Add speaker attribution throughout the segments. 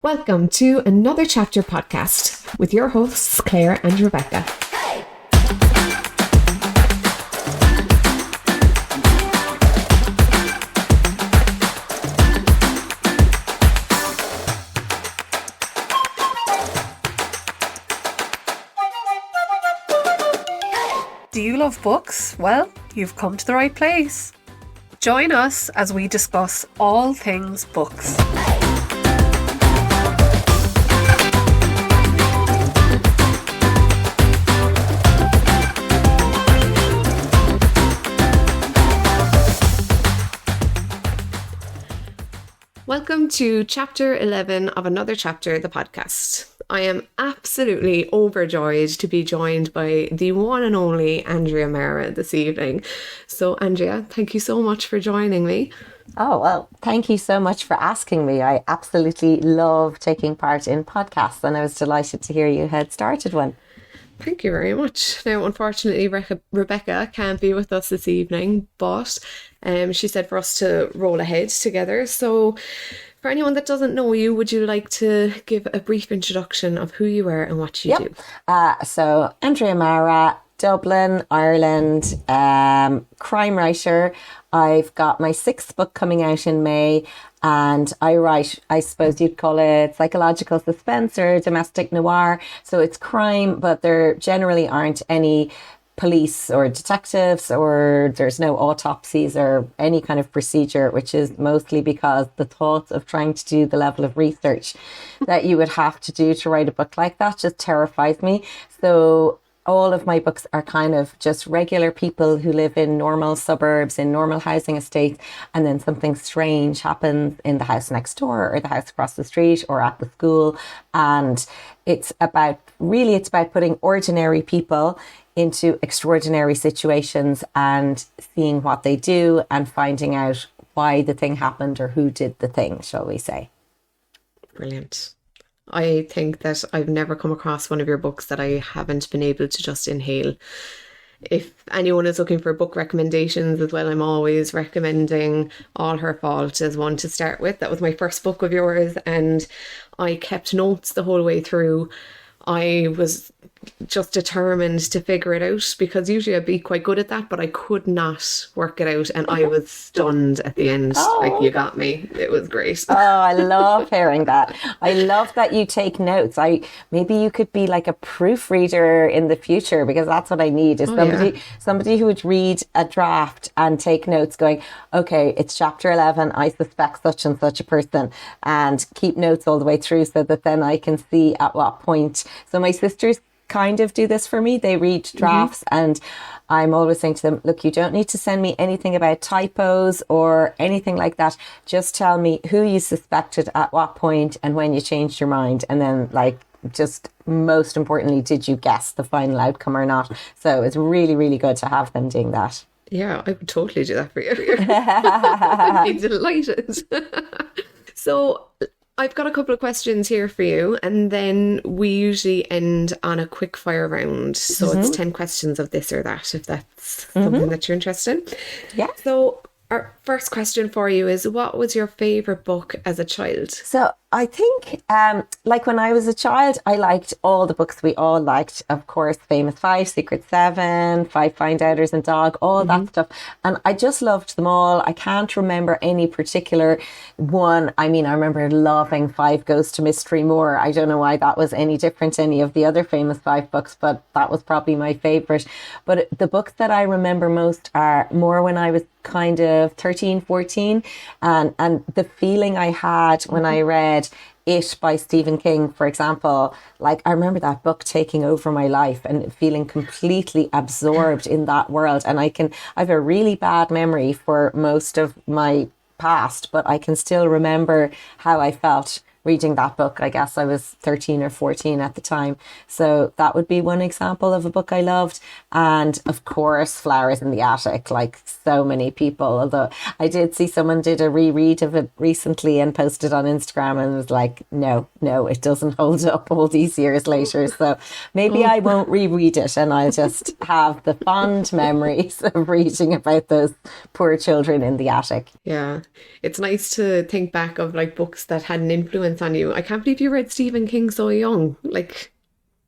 Speaker 1: Welcome to another chapter podcast with your hosts, Claire and Rebecca.
Speaker 2: Do you love books? Well, you've come to the right place. Join us as we discuss all things books.
Speaker 1: Welcome to chapter 11 of another chapter, the podcast. I am absolutely overjoyed to be joined by the one and only Andrea Mara this evening. So Andrea, thank you so much for joining me.
Speaker 3: Oh, well, thank you so much for asking me. I absolutely love taking part in podcasts, and I was delighted to hear you had started one.
Speaker 1: Thank you very much. Now, unfortunately, Rebecca can't be with us this evening, but she said for us to roll ahead together. So for anyone that doesn't know you, would you like to give a brief introduction of who you are and what you do?
Speaker 3: So Andrea Mara, Dublin, Ireland, crime writer. I've got my 6th book coming out in May, and I write, I suppose you'd call it psychological suspense or domestic noir. So it's crime, but there generally aren't any police or detectives, or there's no autopsies or any kind of procedure, which is mostly because the thought of trying to do the level of research that you would have to do to write a book like that just terrifies me. So all of my books are kind of just regular people who live in normal suburbs, in normal housing estates, and then something strange happens in the house next door or the house across the street or at the school. And it's about putting ordinary people into extraordinary situations and seeing what they do and finding out why the thing happened or who did the thing, shall we say.
Speaker 1: Brilliant. I think that I've never come across one of your books that I haven't been able to just inhale. If anyone is looking for book recommendations as well, I'm always recommending All Her Fault as one to start with. That was my first book of yours, and I kept notes the whole way through. I was just determined to figure it out, because usually I'd be quite good at that, but I could not work it out, and I was stunned at the end. Like, you got me. It was great.
Speaker 3: Oh, I love hearing that. I love that you take notes. Maybe you could be like a proofreader in the future, because that's what I need, is somebody who would read a draft and take notes going, okay, it's chapter 11, I suspect such and such a person, and keep notes all the way through so that then I can see at what point. So my sisters kind of do this for me. They read drafts, and I'm always saying to them, look, you don't need to send me anything about typos or anything like that. Just tell me who you suspected at what point and when you changed your mind. And then, like, just most importantly, did you guess the final outcome or not? So it's really, really good to have them doing that.
Speaker 1: Yeah, I would totally do that for you. I'd be delighted. So I've got a couple of questions here for you, and then we usually end on a quick fire round. So it's 10 questions of this or that, if that's something that you're interested in.
Speaker 3: Yeah.
Speaker 1: So our first question for you is, what was your favourite book as a child?
Speaker 3: So I think, like when I was a child, I liked all the books we all liked. Of course, Famous Five, Secret Seven, Five Fine Outers and Dog, all that stuff. And I just loved them all. I can't remember any particular one. I mean, I remember loving Five Goes to Mystery Moor. I don't know why that was any different to any of the other Famous Five books, but that was probably my favourite. But the books that I remember most are more when I was kind of 13, 14, and the feeling I had when I read It by Stephen King, for example. Like, I remember that book taking over my life and feeling completely absorbed in that world. And I have a really bad memory for most of my past, but I can still remember how I felt reading that book. I guess I was 13 or 14 at the time. So that would be one example of a book I loved. And of course, Flowers in the Attic, like so many people. Although I did see someone did a reread of it recently and posted on Instagram and was like, no, it doesn't hold up all these years later. So maybe I won't reread it, and I'll just have the fond memories of reading about those poor children in the attic.
Speaker 1: Yeah. It's nice to think back of like books that had an influence influence on you? I can't believe you read Stephen King so young. Like,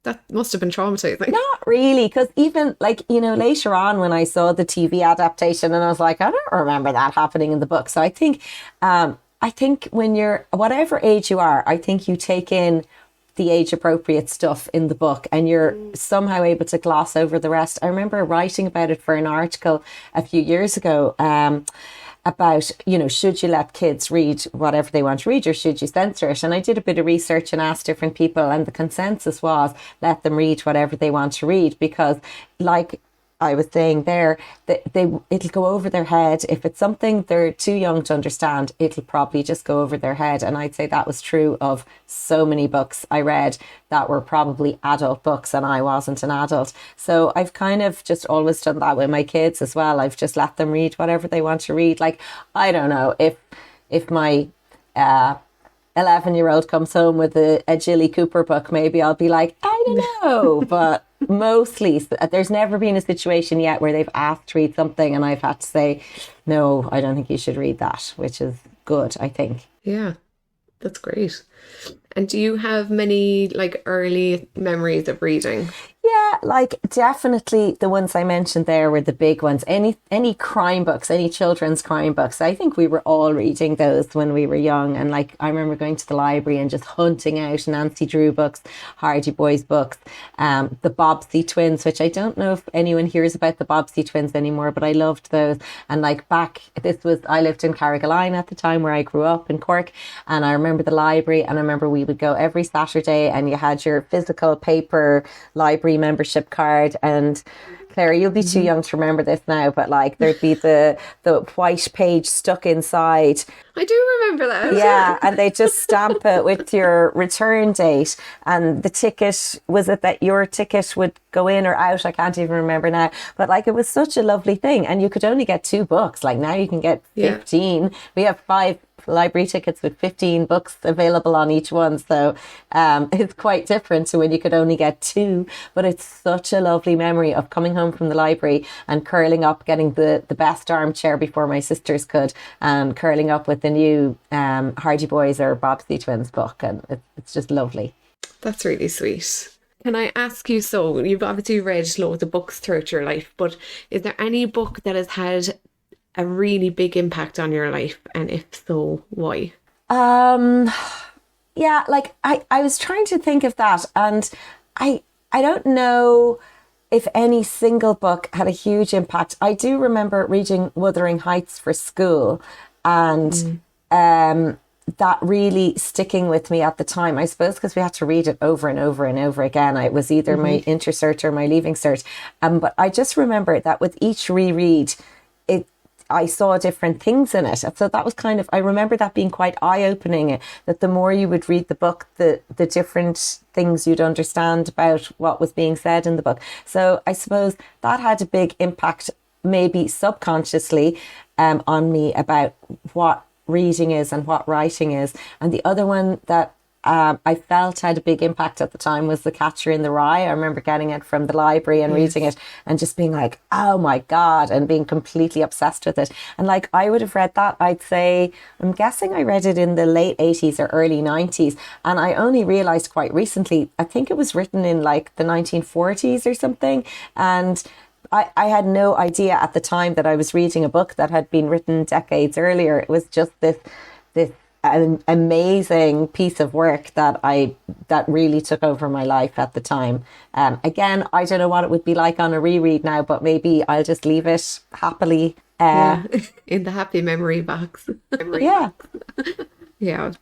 Speaker 1: that must have been traumatizing.
Speaker 3: Not really, because even like, later on when I saw the TV adaptation and I was like, I don't remember that happening in the book. So I think when you're, whatever age you are, I think you take in the age appropriate stuff in the book and you're somehow able to gloss over the rest. I remember writing about it for an article a few years ago, about, should you let kids read whatever they want to read or should you censor it? And I did a bit of research and asked different people, and the consensus was let them read whatever they want to read, because like I was saying there, that it'll go over their head. If it's something they're too young to understand, it'll probably just go over their head. And I'd say that was true of so many books I read that were probably adult books, and I wasn't an adult. So I've kind of just always done that with my kids as well. I've just let them read whatever they want to read. Like, I don't know, if my 11-year-old comes home with a Jilly Cooper book, maybe I'll be like, I don't know. But mostly there's never been a situation yet where they've asked to read something and I've had to say, no, I don't think you should read that, which is good, I think.
Speaker 1: Yeah, that's great. And do you have many like early memories of reading?
Speaker 3: Yeah, like definitely the ones I mentioned there were the big ones. Any crime books, any children's crime books. I think we were all reading those when we were young. And like, I remember going to the library and just hunting out Nancy Drew books, Hardy Boys books, the Bobbsey twins, which I don't know if anyone hears about the Bobbsey twins anymore, but I loved those. And like I lived in Carrigaline at the time where I grew up in Cork. And I remember the library, and I remember we would go every Saturday and you had your physical paper library membership card. And Claire, you'll be too young to remember this now, but like there'd be the white page stuck inside.
Speaker 1: I do remember that.
Speaker 3: Yeah, and they just stamp it with your return date, and the ticket, was it that your ticket would go in or out? I can't even remember now, but like it was such a lovely thing, and you could only get 2 books. Like now you can get 15. We have 5 library tickets with 15 books available on each one, so it's quite different to when you could only get 2. But it's such a lovely memory of coming home from the library and curling up, getting the best armchair before my sisters could, and curling up with the new Hardy Boys or Bobbsey Twins book, and it's just lovely.
Speaker 1: That's really sweet. Can I ask you, so you've obviously read loads of books throughout your life, but is there any book that has had a really big impact on your life, and if so, why?
Speaker 3: Yeah, like I was trying to think of that, and I don't know if any single book had a huge impact. I do remember reading Wuthering Heights for school, and that really sticking with me at the time, I suppose, because we had to read it over and over and over again. It was either my intercert or my leaving cert. But I just remember that with each reread, I saw different things in it. So that was kind of, I remember that being quite eye-opening, that the more you would read the book, the different things you'd understand about what was being said in the book. So I suppose that had a big impact, maybe subconsciously, on me about what reading is and what writing is. And the other one that I felt had a big impact at the time was The Catcher in the Rye. I remember getting it from the library and reading it and just being like, oh my God, and being completely obsessed with it. And like, I would have read that, I'd say, I'm guessing I read it in the late 80s or early 90s. And I only realised quite recently, I think it was written in like the 1940s or something. And I had no idea at the time that I was reading a book that had been written decades earlier. It was just this an amazing piece of work that really took over my life at the time. Again, I don't know what it would be like on a reread now, but maybe I'll just leave it happily.
Speaker 1: In the happy memory box.
Speaker 3: Yeah.
Speaker 1: Yeah.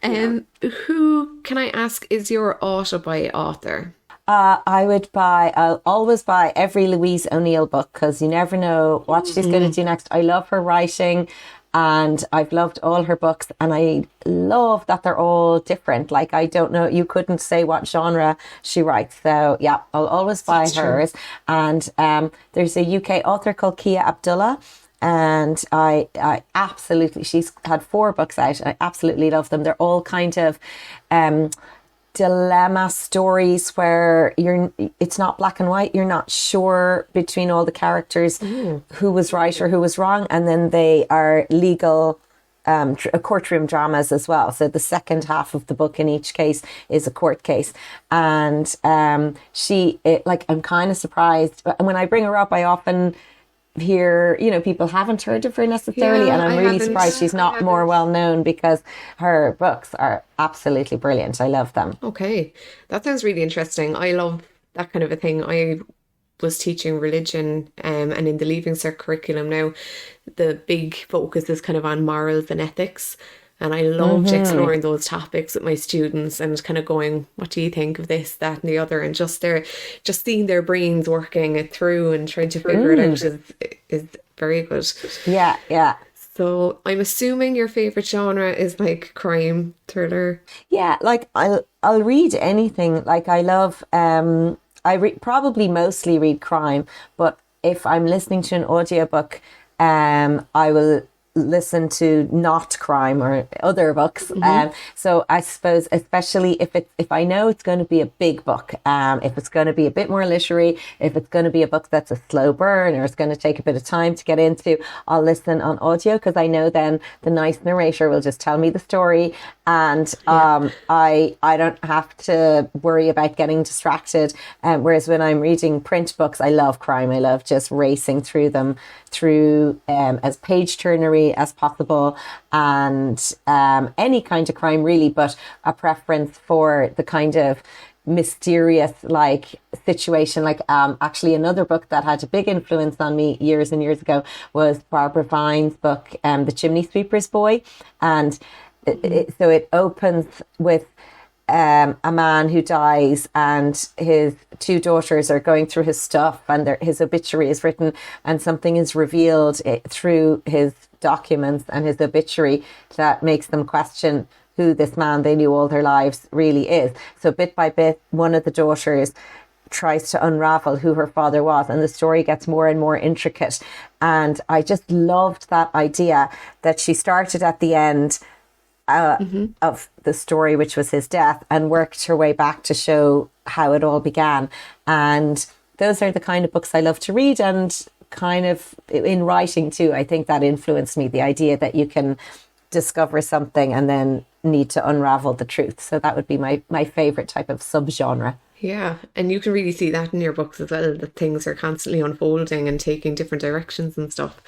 Speaker 1: Who, can I ask, is your auto-buy author?
Speaker 3: I'll always buy every Louise O'Neill book, because you never know what she's going to do next. I love her writing, and I've loved all her books, and I love that they're all different. Like, I don't know, you couldn't say what genre she writes. So yeah, I'll always buy hers. And there's a UK author called Kia Abdullah, and I absolutely, she's had 4 books out. I absolutely love them. They're all kind of dilemma stories where it's not black and white. You're not sure between all the characters who was right or who was wrong, and then they are legal courtroom dramas as well. So the second half of the book in each case is a court case. And I'm kind of surprised. And when I bring her up, I often hear, people haven't heard of her necessarily.
Speaker 1: Yeah,
Speaker 3: and I'm
Speaker 1: I
Speaker 3: really
Speaker 1: haven't.
Speaker 3: surprised she's not more well known, because her books are absolutely brilliant. I love them.
Speaker 1: Okay, that sounds really interesting. I love that kind of a thing. I was teaching religion, and in the Leaving Cert curriculum now, the big focus is kind of on morals and ethics. And I loved exploring those topics with my students and kind of going, what do you think of this, that, and the other? And just seeing their brains working it through and trying to figure it out is very good.
Speaker 3: Yeah, yeah.
Speaker 1: So I'm assuming your favorite genre is like crime, thriller.
Speaker 3: Yeah, like I'll read anything. Like I love probably mostly read crime, but if I'm listening to an audiobook, I will listen to not crime or other books. So I suppose, especially if I know it's going to be a big book, if it's going to be a bit more literary, if it's going to be a book that's a slow burn or it's going to take a bit of time to get into, I'll listen on audio, because I know then the nice narrator will just tell me the story, and I don't have to worry about getting distracted. Whereas when I'm reading print books, I love crime. I love just racing through them through as page turnery as possible, and any kind of crime really, but a preference for the kind of mysterious like situation. Like actually another book that had a big influence on me years and years ago was Barbara Vine's book, The Chimney Sweeper's Boy, and so it opens with a man who dies, and his two daughters are going through his stuff, and his obituary is written, and something is revealed through his documents and his obituary that makes them question who this man they knew all their lives really is. So bit by bit, one of the daughters tries to unravel who her father was, and the story gets more and more intricate. And I just loved that idea that she started at the end of the story, which was his death, and worked her way back to show how it all began. And those are the kind of books I love to read, and kind of in writing too. I think that influenced me, the idea that you can discover something and then need to unravel the truth. So that would be my favorite type of subgenre.
Speaker 1: Yeah, and you can really see that in your books as well, that things are constantly unfolding and taking different directions and stuff.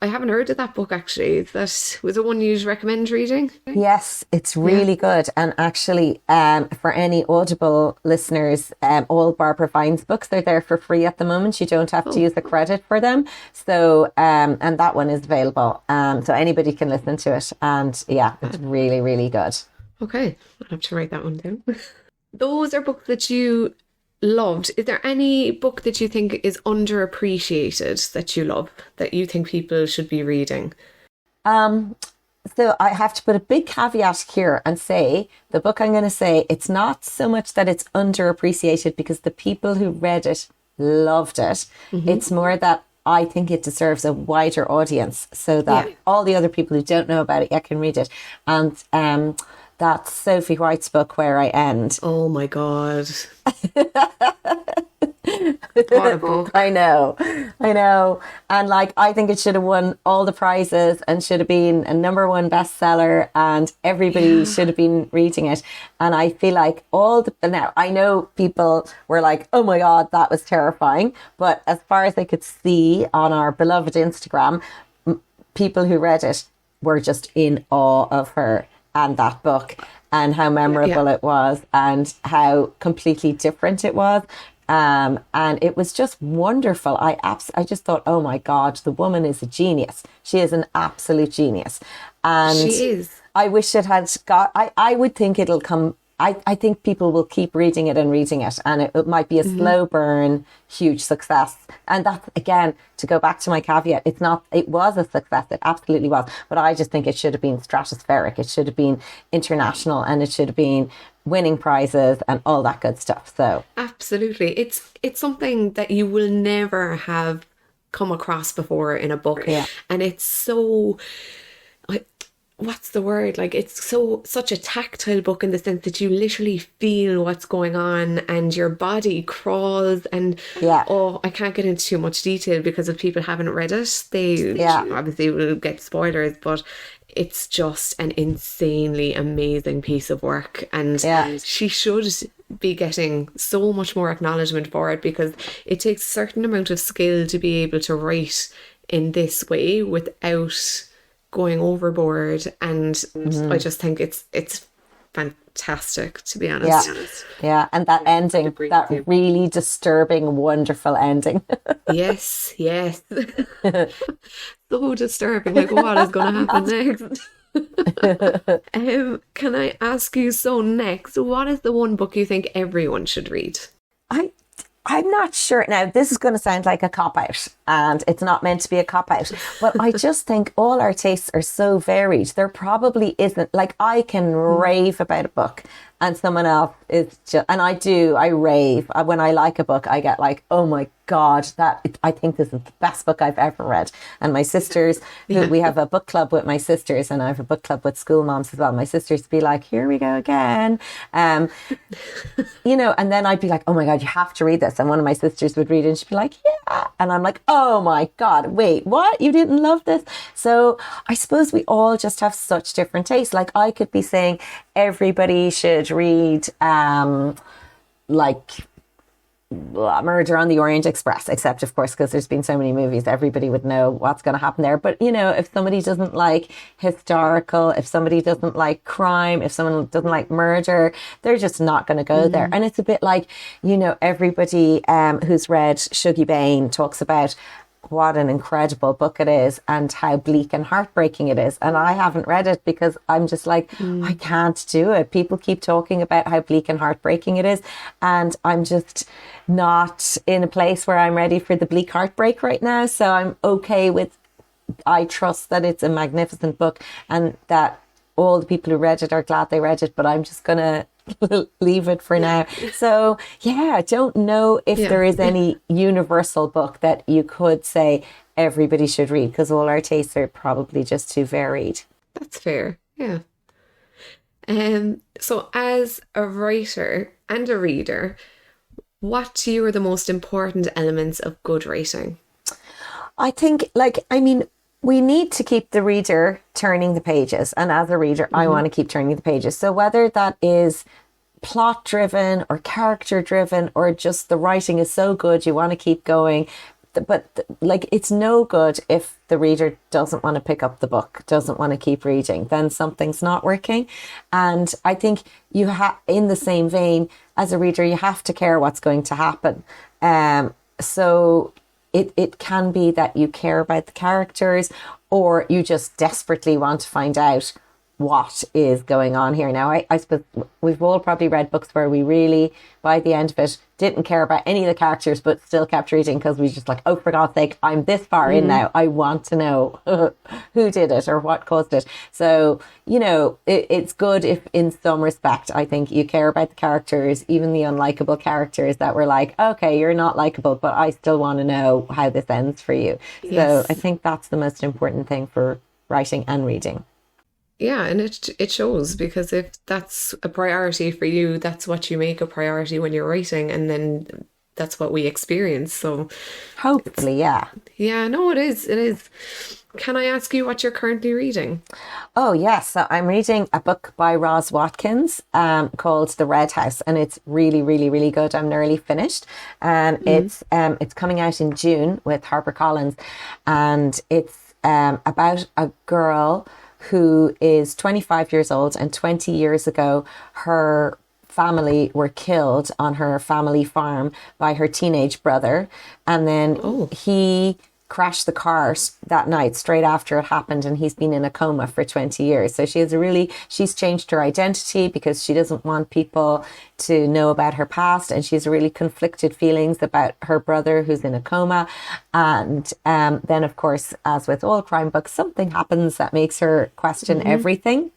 Speaker 1: I haven't heard of that book actually. Was it one you'd recommend reading?
Speaker 3: Yes, it's really good. And actually, for any Audible listeners, all Barbara Vine's books, they're there for free at the moment. You don't have to use a credit for them. So, and that one is available. So anybody can listen to it. And yeah, it's really, really good.
Speaker 1: Okay, I'll have to write that one down. Those are books that you loved. Is there any book that you think is underappreciated that you love, that you think people should be reading?
Speaker 3: So I have to put a big caveat here and say the book I'm going to say, it's not so much that it's underappreciated because the people who read it loved it. It's more that I think it deserves a wider audience, so that all the other people who don't know about it yet can read it. And that's Sophie White's book, Where I End.
Speaker 1: Oh my God. What a book.
Speaker 3: I know. And like, I think it should have won all the prizes and should have been a #1 bestseller, and everybody should have been reading it. And I feel like now I know people were like, oh my God, that was terrifying. But as far as I could see on our beloved Instagram, people who read it were just in awe of her and that book, and how memorable it was, and how completely different it was. And it was just wonderful. I just thought, oh my God, the woman is a genius. She is an absolute genius. And
Speaker 1: she is.
Speaker 3: I wish it had got, I would think it'll come. I think people will keep reading it and reading it, and it might be a slow burn, huge success. And that's, again, to go back to my caveat, it was a success. It absolutely was. But I just think it should have been stratospheric. It should have been international, and it should have been winning prizes and all that good stuff. So
Speaker 1: absolutely. It's something that you will never have come across before in a book. Yeah. And it's so... what's the word? Like, it's such a tactile book in the sense that you literally feel what's going on and your body crawls and
Speaker 3: Yeah.
Speaker 1: I can't get into too much detail because if people haven't read it, they obviously will get spoilers, but it's just an insanely amazing piece of work, and she should be getting so much more acknowledgement for it, because it takes a certain amount of skill to be able to write in this way without going overboard, and I just think it's fantastic, to be honest.
Speaker 3: Yeah, and that ending, that really disturbing, wonderful ending.
Speaker 1: Yes. So disturbing. Like, what is going to happen next? Can I ask you, so next, what is the one book you think everyone should read?
Speaker 3: I'm not sure. Now, this is going to sound like a cop-out, and it's not meant to be a cop-out, but I just think all our tastes are so varied. There probably isn't, like, I can rave about a book, and someone else is just, and I rave. When I like a book, I get like, oh my God, I think this is the best book I've ever read. And my sisters, we have a book club with my sisters, and I have a book club with school moms as well. My sisters be like, here we go again. And then I'd be like, oh my God, you have to read this. And one of my sisters would read it and she'd be like, yeah. And I'm like, oh my God, wait, what? You didn't love this? So I suppose we all just have such different tastes. Like, I could be saying everybody should read like Murder on the Orient Express, except of course because there's been so many movies, everybody would know what's going to happen there. But if somebody doesn't like historical, if somebody doesn't like crime, if someone doesn't like murder, they're just not going to go there. And it's a bit like, everybody who's read Shuggie Bain talks about what an incredible book it is and how bleak and heartbreaking it is. And I haven't read it because I'm just like, I can't do it. People keep talking about how bleak and heartbreaking it is, and I'm just not in a place where I'm ready for the bleak heartbreak right now. So I'm okay with, I trust that it's a magnificent book and that all the people who read it are glad they read it, but I'm just going to leave it for now. So I don't know if there is any universal book that you could say everybody should read, because all our tastes are probably just too varied.
Speaker 1: That's fair. Yeah. So as a writer and a reader, what to you are the most important elements of good writing?
Speaker 3: I think, we need to keep the reader turning the pages. And as a reader, I want to keep turning the pages. So whether that is plot driven or character driven, or just the writing is so good, you want to keep going. But it's no good if the reader doesn't want to pick up the book, doesn't want to keep reading, then something's not working. And I think in the same vein, as a reader, you have to care what's going to happen. So it can be that you care about the characters, or you just desperately want to find out what is going on here. Now, I suppose we've all probably read books where we really, by the end of it, didn't care about any of the characters, but still kept reading because we just like, oh, for God's sake, I'm this far in now. I want to know who did it or what caused it. So, it's good if in some respect, I think you care about the characters, even the unlikable characters that were like, okay, you're not likable, but I still want to know how this ends for you. Yes. So I think that's the most important thing for writing and reading.
Speaker 1: Yeah, and it shows, because if that's a priority for you, that's what you make a priority when you're writing, and then that's what we experience. So
Speaker 3: hopefully, yeah.
Speaker 1: Yeah, no, it is. It is. Can I ask you what you're currently reading?
Speaker 3: Oh, yes. So I'm reading a book by Roz Watkins called The Red House, and it's really, really, really good. I'm nearly finished. It's coming out in June with HarperCollins, and it's about a girl who is 25 years old, and 20 years ago her family were killed on her family farm by her teenage brother, and then he crashed the car that night straight after it happened, and he's been in a coma for 20 years. So she's changed her identity because she doesn't want people to know about her past, and she's really conflicted feelings about her brother who's in a coma. And then, of course, as with all crime books, something happens that makes her question everything.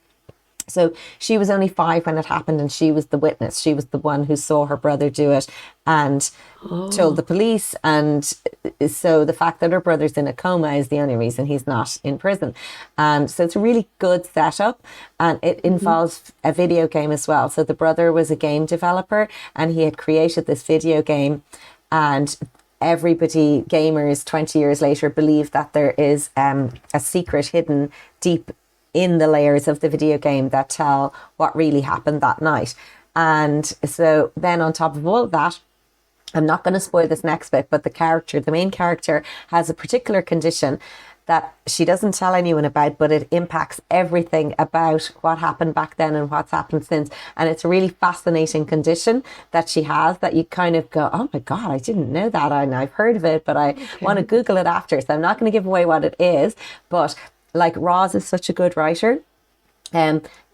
Speaker 3: So she was only 5 when it happened, and she was the witness. She was the one who saw her brother do it and told the police. And so the fact that her brother's in a coma is the only reason he's not in prison. And so it's a really good setup, and it involves a video game as well. So the brother was a game developer, and he had created this video game, and everybody, gamers 20 years later, believe that there is a secret hidden deep in the layers of the video game that tell what really happened that night. And so then on top of all of that, I'm not going to spoil this next bit, but the main character has a particular condition that she doesn't tell anyone about, but it impacts everything about what happened back then and what's happened since. And it's a really fascinating condition that she has, that you kind of go, oh my God, I didn't know that. And I've heard of it, but I want to Google it after. So I'm not going to give away what it is, but like, Roz is such a good writer.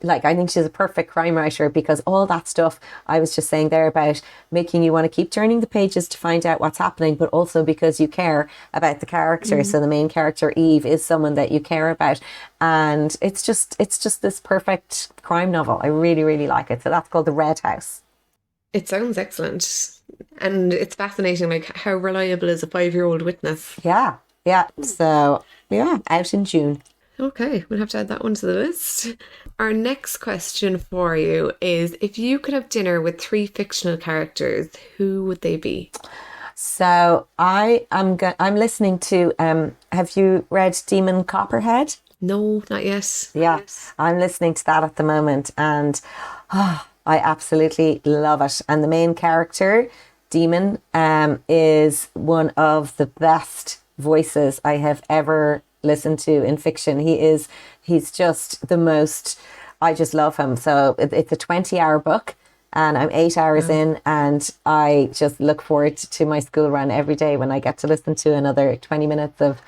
Speaker 3: Like, I think she's a perfect crime writer, because all that stuff I was just saying there about making you want to keep turning the pages to find out what's happening, but also because you care about the character. So the main character, Eve, is someone that you care about. And it's just this perfect crime novel. I really, really like it. So that's called The Red House.
Speaker 1: It sounds excellent. And it's fascinating, like, how reliable is a 5-year-old witness?
Speaker 3: Yeah. So, yeah, out in June.
Speaker 1: Okay, we'll have to add that one to the list. Our next question for you is, if you could have dinner with 3 fictional characters, who would they be?
Speaker 3: So I'm listening to, have you read Demon Copperhead?
Speaker 1: No, not yet.
Speaker 3: Yeah, I'm listening to that at the moment, and I absolutely love it. And the main character, Demon, is one of the best voices I have ever listened to in fiction. He's just the most, I just love him. So it's a 20-hour book, and I'm 8 hours in, and I just look forward to my school run every day when I get to listen to another 20 minutes of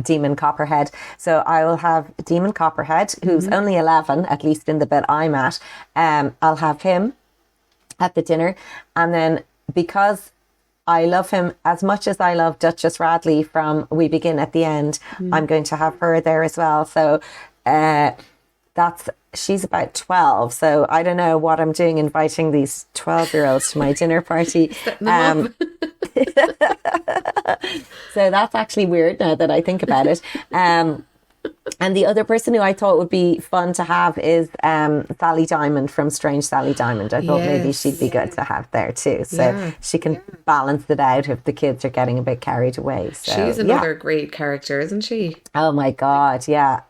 Speaker 3: Demon Copperhead. So I will have Demon Copperhead, who's only 11, at least in the bit I'm at. I'll have him at the dinner, and then, because I love him as much as I love Duchess Radley from We Begin at the End, I'm going to have her there as well. So she's about 12. So I don't know what I'm doing inviting these 12-year-olds to my dinner party. So that's actually weird now that I think about it. And the other person who I thought would be fun to have is Sally Diamond from Strange Sally Diamond. I thought maybe she'd be good to have there too. So she can balance it out if the kids are getting a bit carried away. So,
Speaker 1: she's another great character, isn't she?
Speaker 3: Oh my God, yeah.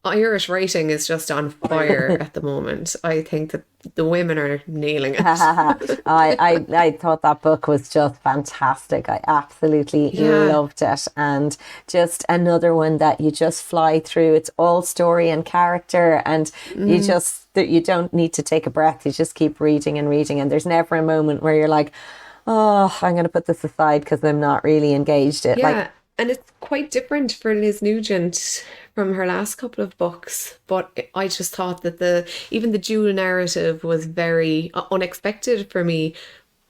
Speaker 1: Irish writing is just on fire at the moment. I think that the women are nailing it.
Speaker 3: I thought that book was just fantastic. I absolutely loved it. And just another one that you just fly through. It's all story and character, and you don't need to take a breath. You just keep reading and reading, and there's never a moment where you're like, oh, I'm going to put this aside because I'm not really engaged.
Speaker 1: And it's quite different for Liz Nugent from her last couple of books, but I just thought that even the dual narrative was very unexpected for me.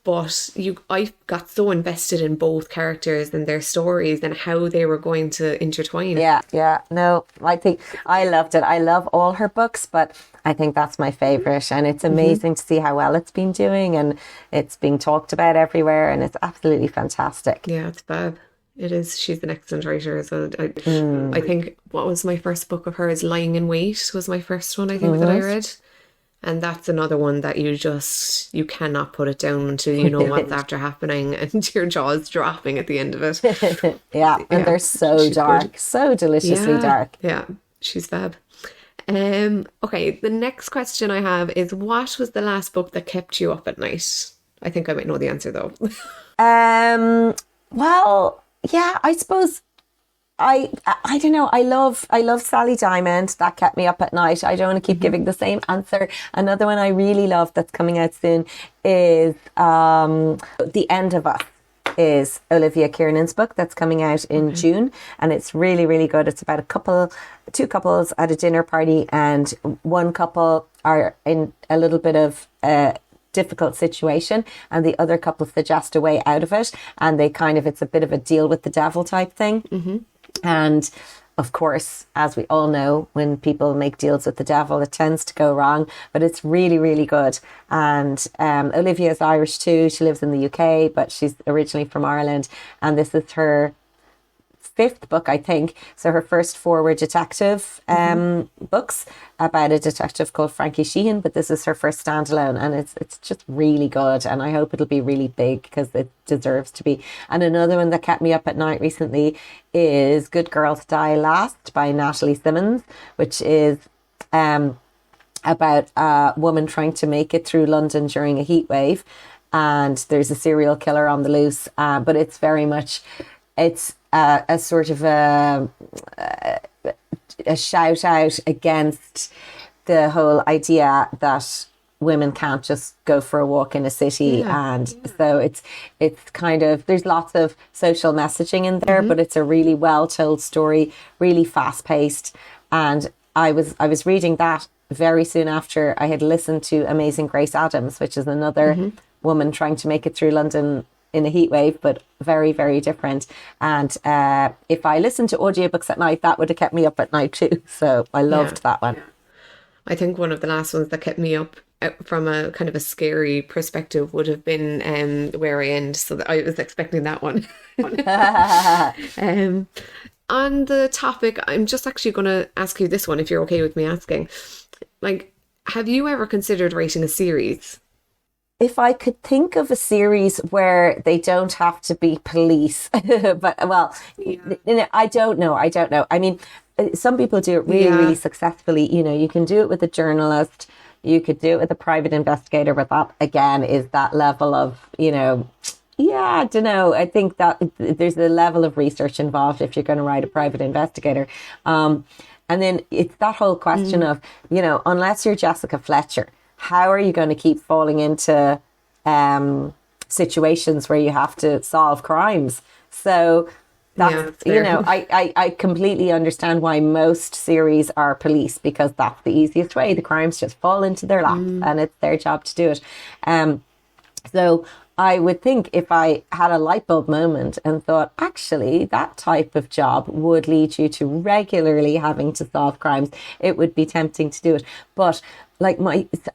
Speaker 1: But I got so invested in both characters and their stories and how they were going to intertwine.
Speaker 3: Yeah. No, I think I loved it. I love all her books, but I think that's my favourite. And it's amazing to see how well it's been doing, and it's being talked about everywhere, and it's absolutely fantastic.
Speaker 1: Yeah, it's fab. It is. She's an excellent writer. So I think, what was my first book of hers? Lying in Wait was my first one, I think, that I read. And that's another one that you cannot put it down until you know what's after happening, and your jaw's dropping at the end of it.
Speaker 3: And they're so dark, so deliciously dark.
Speaker 1: Yeah, she's fab. Okay, the next question I have is, what was the last book that kept you up at night? I think I might know the answer though.
Speaker 3: Well, yeah, I suppose I don't know. I love Sally Diamond. That kept me up at night. I don't want to keep giving the same answer. Another one I really love that's coming out soon is The End of Us. Is Olivia Kiernan's book that's coming out in June, and it's really, really good. It's about two couples at a dinner party, and one couple are in a little bit of difficult situation, and the other couple suggest a way out of it, and it's a bit of a deal with the devil type thing. And of course, as we all know, when people make deals with the devil, it tends to go wrong, but it's really, really good. And Olivia is Irish too. She lives in the UK, but she's originally from Ireland. And this is her fifth book, I think. So her first four were detective books about a detective called Frankie Sheehan, but this is her first standalone, and it's just really good, and I hope it'll be really big because it deserves to be. And another one that kept me up at night recently is Good Girls Die Last by Natali Simmonds, which is about a woman trying to make it through London during a heat wave, and there's a serial killer on the loose, but it's very much, it's a sort of a shout out against the whole idea that women can't just go for a walk in a city. So it's kind of, there's lots of social messaging in there, but it's a really well told story, really fast paced. And I was reading that very soon after I had listened to Amazing Grace Adams, which is another woman trying to make it through London in a heat wave, but very, very different. And if I listened to audiobooks at night, that would have kept me up at night too. So I loved that one.
Speaker 1: I think one of the last ones that kept me up from a kind of a scary perspective would have been Where I End. So that I was expecting that one. On the topic, I'm just actually going to ask you this one, if you're okay with me asking. Like, have you ever considered writing a series?
Speaker 3: If I could think of a series where they don't have to be police, but I don't know. I mean, some people do it really, really successfully. You know, you can do it with a journalist, you could do it with a private investigator, but that again is that level of, you know, I don't know. I think that there's a level of research involved if you're going to write a private investigator. And then it's that whole question of, you know, unless you're Jessica Fletcher, how are you going to keep falling into situations where you have to solve crimes? So that's, you know, I completely understand why most series are police, because that's the easiest way. The crimes just fall into their lap and it's their job to do it. So I would think if I had a light bulb moment and thought, actually, that type of job would lead you to regularly having to solve crimes, it would be tempting to do it. But like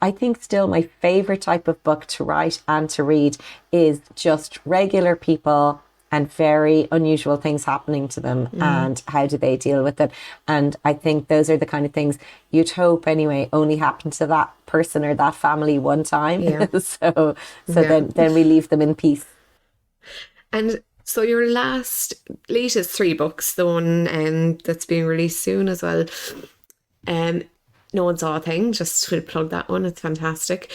Speaker 3: I think still my favorite type of book to write and to read is just regular people and very unusual things happening to them and how do they deal with it. And I think those are the kind of things you'd hope anyway only happen to that person or that family one time. So then we leave them in peace. And
Speaker 1: so your latest three books, the one that's being released soon as well, No One Saw a Thing, just to plug that one, it's fantastic.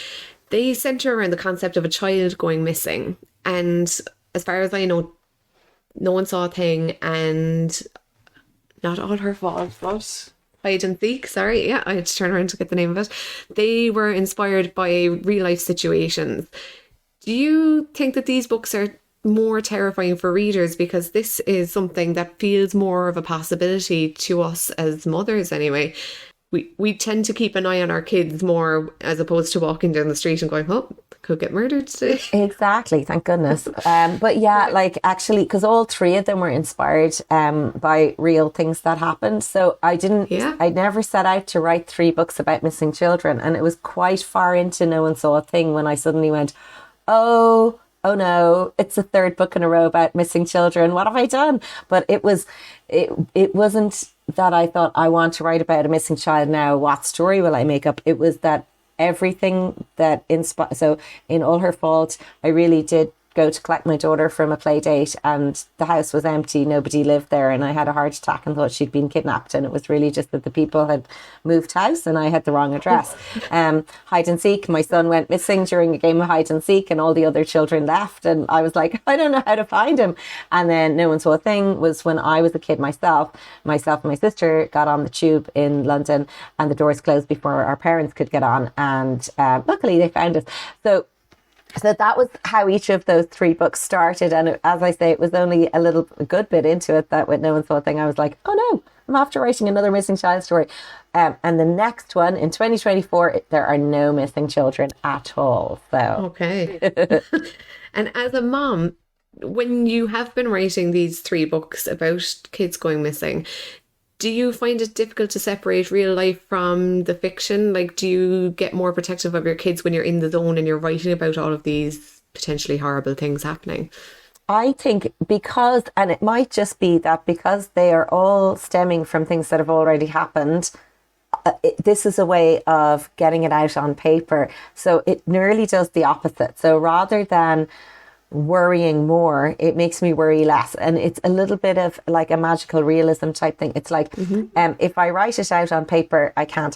Speaker 1: They centre around the concept of a child going missing. And as far as I know, No One Saw a Thing and Not All Her Fault, but Hide and Seek, sorry. Yeah, I had to turn around to get the name of it. They were inspired by real life situations. Do you think that these books are more terrifying for readers because this is something that feels more of a possibility to us as mothers anyway? We tend to keep an eye on our kids more as opposed to walking down the street and going, oh, could get murdered today.
Speaker 3: Exactly, thank goodness. But yeah, like actually, because all three of them were inspired by real things that happened. So I never set out to write three books about missing children. And it was quite far into No One Saw a Thing when I suddenly went, oh no, it's the third book in a row about missing children. What have I done? But it wasn't that I thought I want to write about a missing child now. What story will I make up? It was that everything that inspired. So in All Her Fault, I really did go to collect my daughter from a play date and the house was empty, nobody lived there, and I had a heart attack and thought she'd been kidnapped, and it was really just that the people had moved house and I had the wrong address. Hide and Seek, my son went missing during a game of hide and seek and all the other children left and I was like, I don't know how to find him. And then No One Saw a Thing was when I was a kid myself and my sister got on the tube in London and the doors closed before our parents could get on, and luckily they found us. So that was how each of those three books started. And as I say, it was only a good bit into it that with No One Saw a Thing, I was like, oh no, I'm after writing another missing child story. And the next one in 2024, there are no missing children at all. So
Speaker 1: okay. And as a mom, when you have been writing these three books about kids going missing, Do you find it difficult to separate real life from the fiction? Like, do you get more protective of your kids when you're in the zone and you're writing about all of these potentially horrible things happening?
Speaker 3: I think because, and it might just be that because they are all stemming from things that have already happened, this is a way of getting it out on paper. So it nearly does the opposite. So rather than worrying more, it makes me worry less. And it's a little bit of like a magical realism type thing. It's like, if I write it out on paper, it can't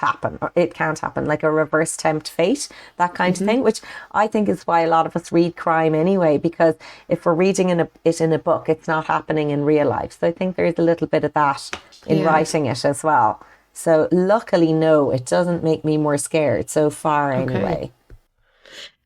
Speaker 3: happen, like a reverse tempt fate, that kind of thing, which I think is why a lot of us read crime anyway, because if we're reading it in a book, it's not happening in real life. So I think there's a little bit of that in writing it as well. So luckily, no, it doesn't make me more scared so far anyway.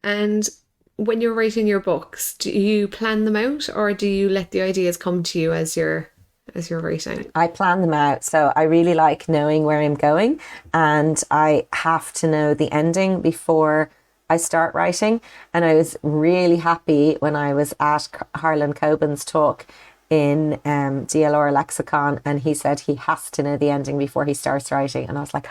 Speaker 1: And when you're writing your books, do you plan them out or do you let the ideas come to you as you're writing?
Speaker 3: I plan them out. So I really like knowing where I'm going, and I have to know the ending before I start writing. And I was really happy when I was at Harlan Coben's talk in DLR Lexicon, and he said he has to know the ending before he starts writing. And I was like,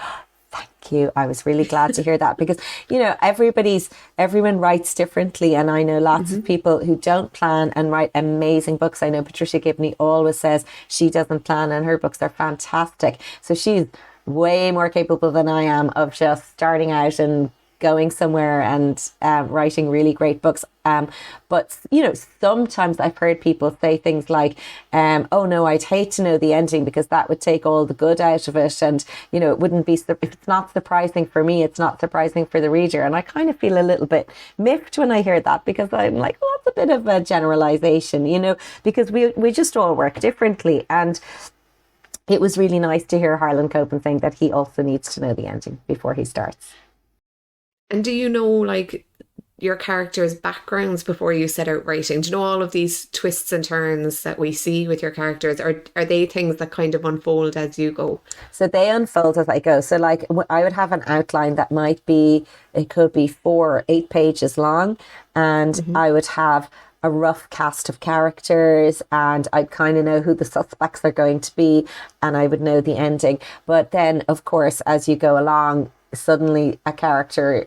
Speaker 3: thank you. I was really glad to hear that, because, you know, everyone writes differently. And I know lots of people who don't plan and write amazing books. I know Patricia Gibney always says she doesn't plan and her books are fantastic. So she's way more capable than I am of just starting out and going somewhere and writing really great books. But, you know, sometimes I've heard people say things like, oh no, I'd hate to know the ending because that would take all the good out of it. And, you know, it wouldn't be, if it's not surprising for me, it's not surprising for the reader. And I kind of feel a little bit miffed when I hear that, because I'm like, well, that's a bit of a generalization, you know, because we just all work differently. And it was really nice to hear Harlan Coben saying that he also needs to know the ending before he starts.
Speaker 1: And do you know, like, your characters' backgrounds before you set out writing? Do you know all of these twists and turns that we see with your characters? Or are they things that kind of unfold as you go?
Speaker 3: So they unfold as I go. So like I would have an outline that might be, it could be 4 or 8 pages long. And I would have a rough cast of characters, and I'd kind of know who the suspects are going to be, and I would know the ending. But then, of course, as you go along, suddenly the character's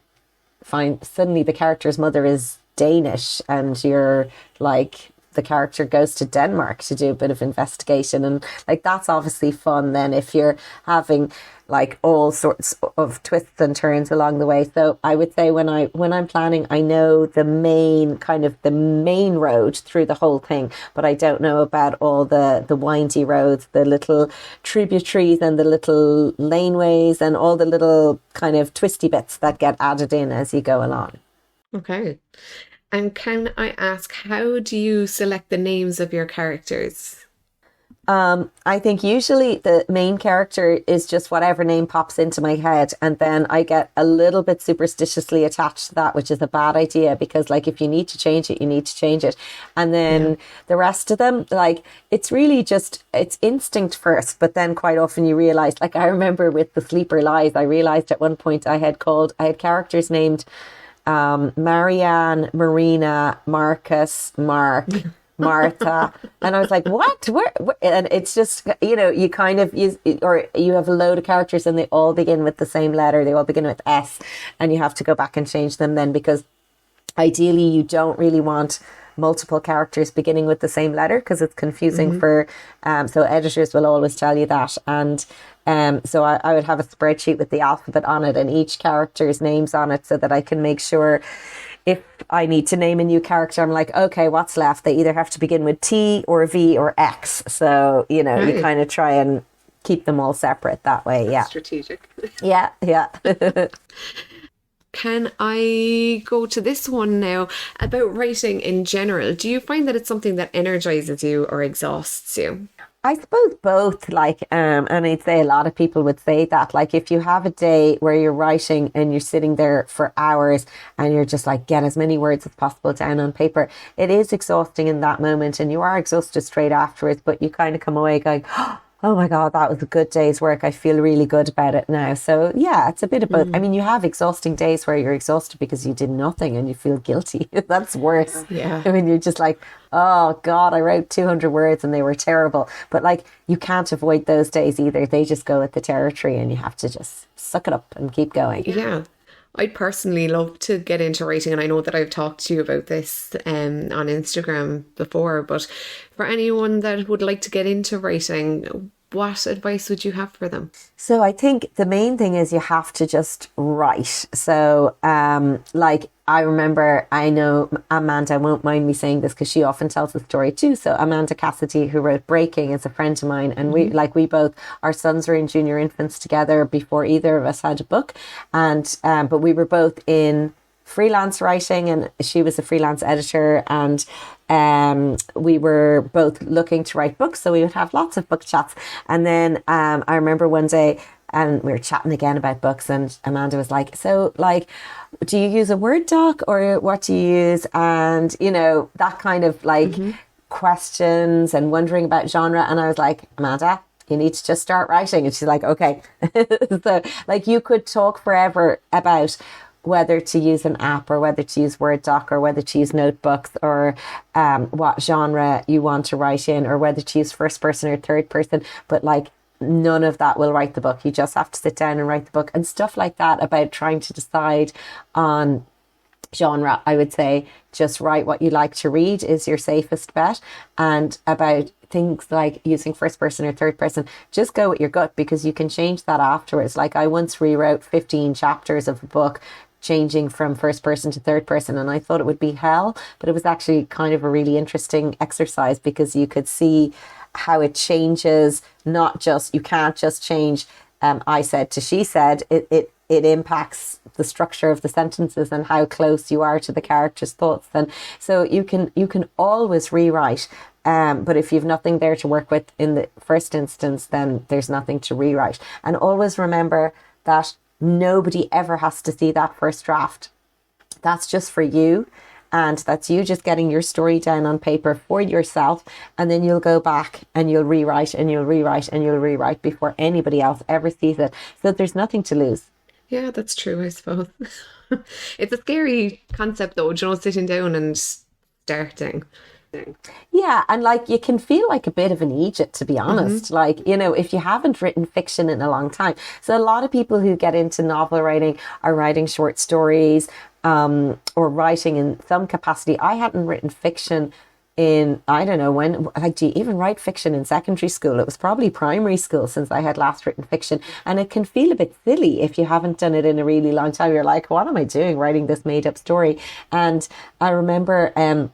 Speaker 3: mother is Danish, and you're like, the character goes to Denmark to do a bit of investigation, and like that's obviously fun then if you're having like all sorts of twists and turns along the way. So I would say when I'm planning, I know the main road through the whole thing, but I don't know about all the windy roads, the little tributaries and the little laneways and all the little kind of twisty bits that get added in as you go along.
Speaker 1: Okay. And can I ask, how do you select the names of your characters?
Speaker 3: I think usually the main character is just whatever name pops into my head, and then I get a little bit superstitiously attached to that, which is a bad idea, because like if you need to change it, you need to change it. And then the rest of them, like it's really just, it's instinct first, but then quite often you realize, like I remember with The Sleeper Lies, I realized at one point I had characters named Marianne, Marina, Marcus, Mark, Martha, and I was like, what? Where? And it's just, you know, you kind of use, or you have a load of characters and they all begin with the same letter. They all begin with S, and you have to go back and change them then, because ideally you don't really want multiple characters beginning with the same letter, because it's confusing for, so editors will always tell you that. And so I would have a spreadsheet with the alphabet on it and each character's names on it, so that I can make sure if I need to name a new character, I'm like, okay, what's left? They either have to begin with T or V or X. So, you know, you kind of try and keep them all separate that way. Yeah.
Speaker 1: Strategic.
Speaker 3: Yeah.
Speaker 1: Can I go to this one now about writing in general? Do you find that it's something that energizes you or exhausts you?
Speaker 3: I suppose both, like, and I'd say a lot of people would say that, like, if you have a day where you're writing and you're sitting there for hours and you're just like, get as many words as possible down on paper, it is exhausting in that moment, and you are exhausted straight afterwards, but you kind of come away going, oh, oh my God, that was a good day's work. I feel really good about it now. So yeah, it's a bit of both. I mean, you have exhausting days where you're exhausted because you did nothing and you feel guilty. That's worse.
Speaker 1: Yeah.
Speaker 3: I mean, you're just like, oh God, I wrote 200 words and they were terrible. But like, you can't avoid those days either. They just go with the territory and you have to just suck it up and keep going.
Speaker 1: Yeah. I'd personally love to get into writing, and I know that I've talked to you about this on Instagram before, but for anyone that would like to get into writing, what advice would you have for them?
Speaker 3: So I think the main thing is you have to just write. So like I remember, I know Amanda won't mind me saying this because she often tells the story too. So Amanda Cassidy, who wrote Breaking, is a friend of mine, and we both, our sons were in junior infants together before either of us had a book, and but we were both in freelance writing, and she was a freelance editor, and we were both looking to write books, so we would have lots of book chats. And then I remember one day, and we were chatting again about books, and Amanda was like, so like, do you use a Word doc or what do you use? And you know, that kind of like questions and wondering about genre. And I was like, Amanda, you need to just start writing. And she's like, okay. So like, you could talk forever about whether to use an app or whether to use Word doc or whether to use notebooks or what genre you want to write in, or whether to use first person or third person. But like, none of that will write the book. You just have to sit down and write the book, and stuff like that about trying to decide on genre. I would say just write what you like to read is your safest bet. And about things like using first person or third person, just go with your gut, because you can change that afterwards. Like I once rewrote 15 chapters of a book, changing from first person to third person, and I thought it would be hell, but it was actually kind of a really interesting exercise, because you could see how it changes. Not just, you can't just change I said to she said. It impacts the structure of the sentences and how close you are to the character's thoughts. And so you can always rewrite, but if you've nothing there to work with in the first instance, then there's nothing to rewrite. And always remember that nobody ever has to see that first draft. That's just for you. And that's you just getting your story down on paper for yourself. And then you'll go back and you'll rewrite and you'll rewrite and you'll rewrite before anybody else ever sees it. So there's nothing to lose.
Speaker 1: Yeah, that's true, I suppose. It's a scary concept though, you know, sitting down and starting.
Speaker 3: Yeah, and like you can feel like a bit of an Egypt, to be honest. Like, you know, if you haven't written fiction in a long time. So a lot of people who get into novel writing are writing short stories, or writing in some capacity. I hadn't written fiction in, I don't know when, like, do you even write fiction in secondary school? It was probably primary school since I had last written fiction. And it can feel a bit silly if you haven't done it in a really long time. You're like, what am I doing writing this made up story? And I remember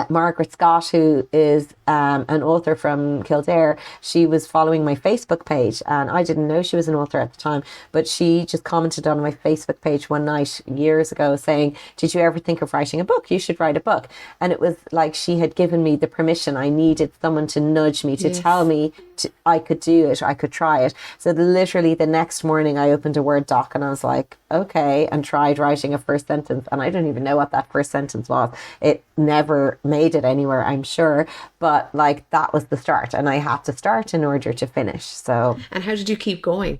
Speaker 3: Margaret Scott, who is an author from Kildare, she was following my Facebook page, and I didn't know she was an author at the time, but she just commented on my Facebook page one night years ago saying, did you ever think of writing a book? You should write a book. And it was like she had given me the permission. I needed someone to nudge me, to tell me I could do it, I could try it. So literally the next morning I opened a Word doc and I was like, okay, and tried writing a first sentence, and I don't even know what that first sentence was. It never made it anywhere, I'm sure, but like that was the start, and I had to start in order to finish. So,
Speaker 1: and how did you keep going?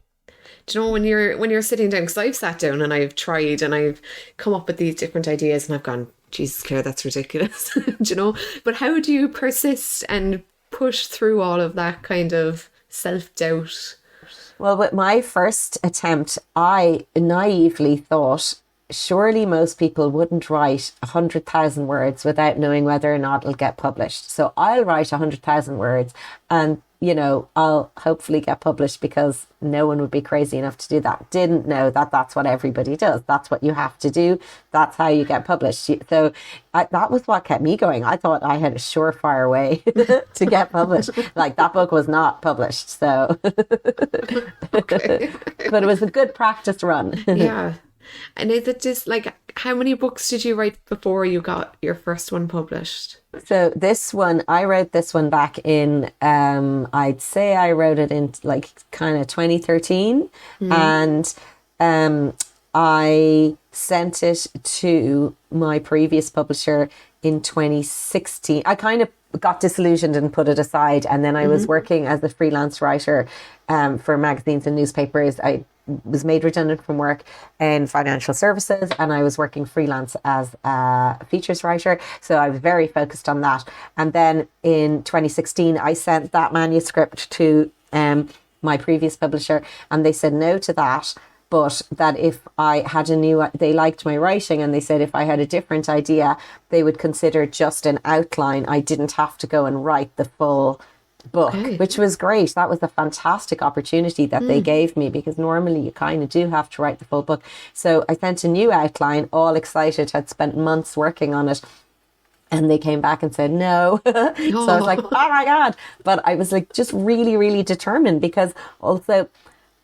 Speaker 1: Do you know, when you're sitting down, because I've sat down and I've tried and I've come up with these different ideas and I've gone, Jesus Claire, that's ridiculous. Do you know, but how do you persist and push through all of that kind of self-doubt?
Speaker 3: Well, with my first attempt, I naively thought, surely most people wouldn't write 100,000 words without knowing whether or not it'll get published. So I'll write 100,000 words and, you know, I'll hopefully get published, because no one would be crazy enough to do that. Didn't know that that's what everybody does. That's what you have to do. That's how you get published. So that was what kept me going. I thought I had a surefire way to get published. Like, that book was not published. So,
Speaker 1: Okay.
Speaker 3: But it was a good practice run.
Speaker 1: Yeah. And is it just like, how many books did you write before you got your first one published?
Speaker 3: So this one, I wrote this one back in, I'd say I wrote it in like kind of 2013. And I sent it to my previous publisher in 2016. I kind of got disillusioned and put it aside. And then I was working as a freelance writer for magazines and newspapers. I was made redundant from work in financial services, and I was working freelance as a features writer. So I was very focused on that. And then in 2016, I sent that manuscript to my previous publisher, and they said no to that. But that if I had they liked my writing, and they said if I had a different idea, they would consider just an outline. I didn't have to go and write the full book, which was great. That was a fantastic opportunity that they gave me, because normally you kind of do have to write the full book. So I sent a new outline, all excited, had spent months working on it. And they came back and said no. So I was like, oh my God. But I was like just really, really determined, because also,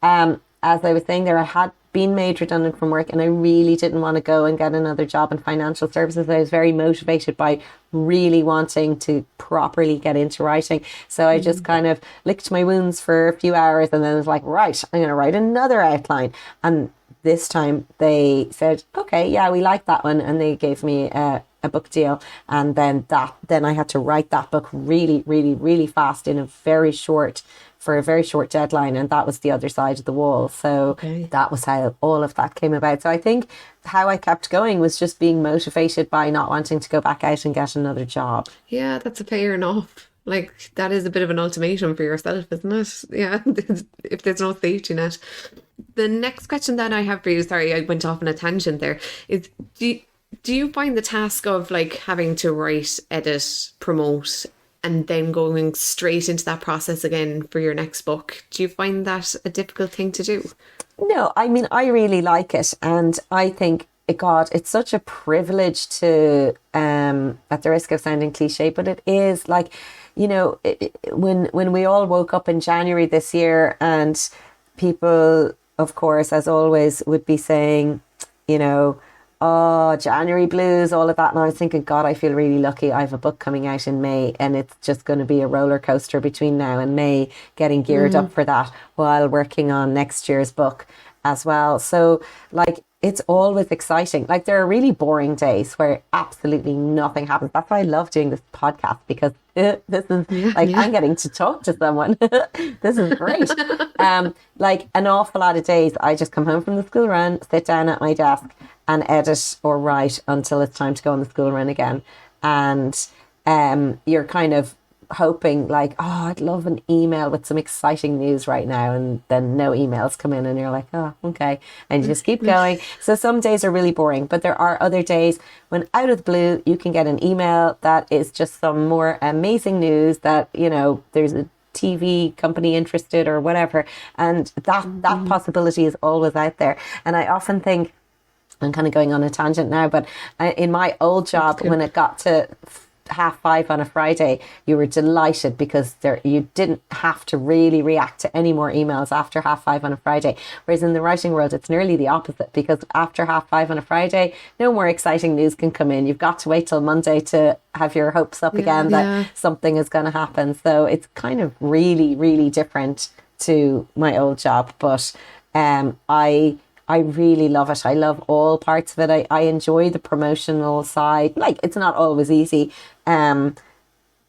Speaker 3: as I was saying there, I had been made redundant from work, and I really didn't want to go and get another job in financial services. I was very motivated by really wanting to properly get into writing. So I just kind of licked my wounds for a few hours, and then was like, right, I'm going to write another outline. And this time they said, okay, yeah, we like that one. And they gave me a book deal. And then I had to write that book really, really, really fast for a very short deadline, and that was The Other Side of the Wall. So that was how all of that came about. So I think how I kept going was just being motivated by not wanting to go back out and get another job.
Speaker 1: Yeah, that's a fair enough. Like, that is a bit of an ultimatum for yourself, isn't it? Yeah, if there's no safety net. The next question that I have for you, sorry, I went off on a tangent there, is do you find the task of like having to write, edit, promote, and then going straight into that process again for your next book, do you find that a difficult thing to do?
Speaker 3: No, I mean, I really like it. And I think, God, it's such a privilege to, at the risk of sounding cliche, but it is like, you know, when we all woke up in January this year, and people, of course, as always, would be saying, you know, oh, January blues, all of that. And I was thinking, God, I feel really lucky. I have a book coming out in May, and it's just going to be a roller coaster between now and May, getting geared up for that while working on next year's book as well. So like, it's always exciting. Like, there are really boring days where absolutely nothing happens. That's why I love doing this podcast, because this is I'm getting to talk to someone. This is great. Like, an awful lot of days, I just come home from the school run, sit down at my desk and edit or write until it's time to go on the school run again. And you're kind of hoping like, oh, I'd love an email with some exciting news right now, and then no emails come in, and you're like, oh, okay, and you just keep going. So some days are really boring, but there are other days when out of the blue you can get an email that is just some more amazing news, that, you know, there's a TV company interested or whatever, and that possibility is always out there. And I often think, I'm kind of going on a tangent now, but in my old job, when it got to 5:30 on a Friday, you were delighted, because you didn't have to really react to any more emails after 5:30 on a Friday. Whereas in the writing world, it's nearly the opposite, because after 5:30 on a Friday, no more exciting news can come in. You've got to wait till Monday to have your hopes up again that something is going to happen. So it's kind of really, really different to my old job. But I really love it. I love all parts of it. I enjoy the promotional side. Like, it's not always easy. And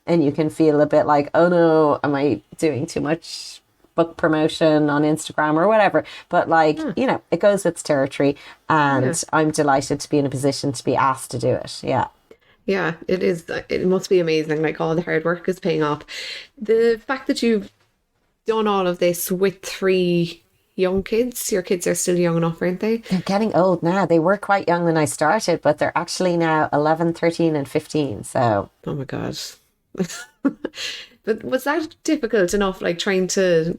Speaker 3: you can feel a bit like, oh no, am I doing too much book promotion on Instagram or whatever? But like, you know, it goes with its territory, and I'm delighted to be in a position to be asked to do it. Yeah.
Speaker 1: Yeah, it is. It must be amazing. Like, all the hard work is paying off. The fact that you've done all of this with 3 young kids. Your kids are still young enough, aren't they?
Speaker 3: They're getting old now. They were quite young when I started, but they're actually now 11, 13 and 15. So,
Speaker 1: oh my God. But was that difficult enough, like trying to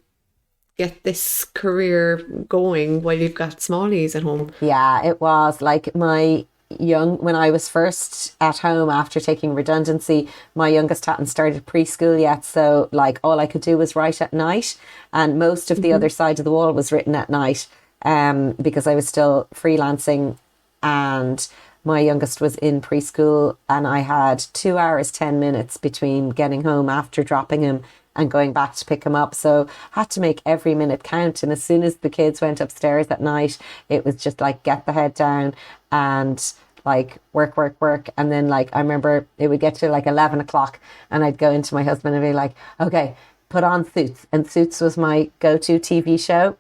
Speaker 1: get this career going while you've got smallies at home?
Speaker 3: Yeah, it was. Like, when I was first at home after taking redundancy, my youngest hadn't started preschool yet. So like, all I could do was write at night, and most of The Other Side of the Wall was written at night, because I was still freelancing, and my youngest was in preschool, and I had 2 hours, 10 minutes between getting home after dropping him and going back to pick him up. So I had to make every minute count. And as soon as the kids went upstairs at night, it was just like, get the head down and like work. And then like, I remember it would get to like 11 o'clock and I'd go into my husband and be like, okay, put on Suits. And Suits was my go-to TV show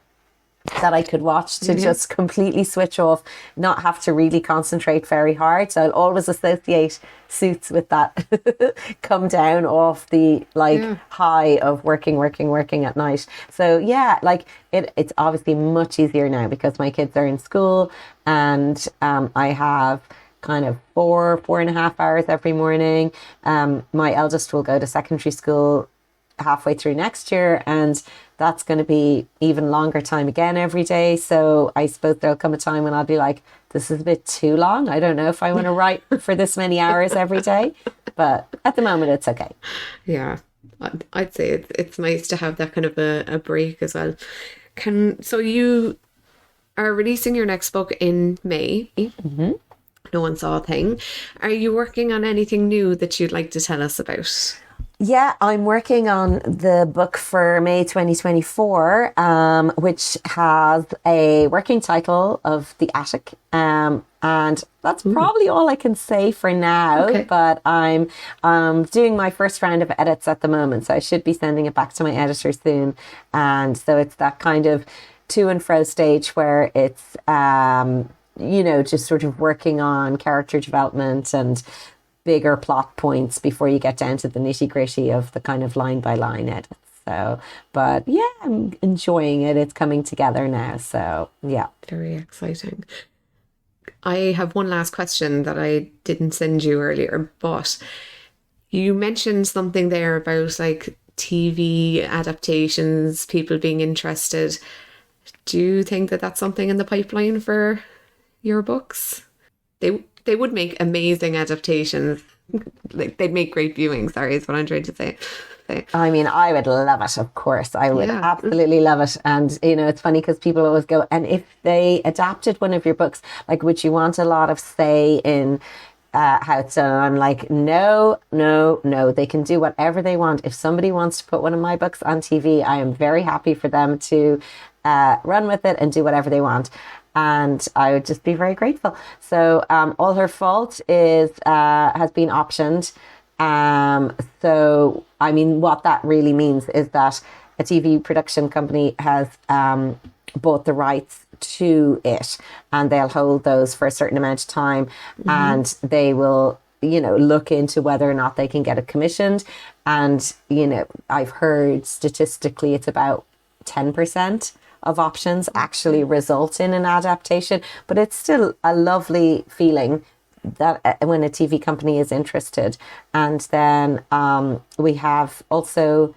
Speaker 3: that I could watch to just completely switch off, not have to really concentrate very hard. So I'll always associate Suits with that come down off the high of working at night. So yeah, like it's obviously much easier now because my kids are in school and I have kind of 4.5 hours every morning. My eldest will go to secondary school halfway through next year, and that's going to be even longer time again every day. So I suppose there'll come a time when I'll be like, this is a bit too long. I don't know if I want to write for this many hours every day, but at the moment it's okay.
Speaker 1: Yeah, I'd say it's nice to have that kind of a break as well. So you are releasing your next book in May. Mm-hmm. No One Saw a Thing. Are you working on anything new that you'd like to tell us about?
Speaker 3: Yeah, I'm working on the book for May 2024, which has a working title of The Attic. And that's probably all I can say for now. Okay. But I'm doing my first round of edits at the moment. So I should be sending it back to my editor soon. And so it's that kind of to and fro stage where it's, just sort of working on character development and bigger plot points before you get down to the nitty gritty of the kind of line by line edits. So, but yeah, I'm enjoying it. It's coming together now. So yeah.
Speaker 1: Very exciting. I have one last question that I didn't send you earlier, but you mentioned something there about like TV adaptations, people being interested. Do you think that that's something in the pipeline for your books? They would make amazing adaptations. Like they'd make great viewing, sorry, is what I'm trying to say.
Speaker 3: I mean, I would love it, of course. I would absolutely love it. And, it's funny because people always go, and if they adapted one of your books, like, would you want a lot of say in how it's done? And I'm like, no. They can do whatever they want. If somebody wants to put one of my books on TV, I am very happy for them to run with it and do whatever they want. And I would just be very grateful. So All Her Fault has been optioned. So, I mean, what that really means is that a TV production company has bought the rights to it, and they'll hold those for a certain amount of time, and they will, look into whether or not they can get it commissioned. And, I've heard statistically it's about 10% of options actually result in an adaptation, but it's still a lovely feeling that when a TV company is interested. And then we have also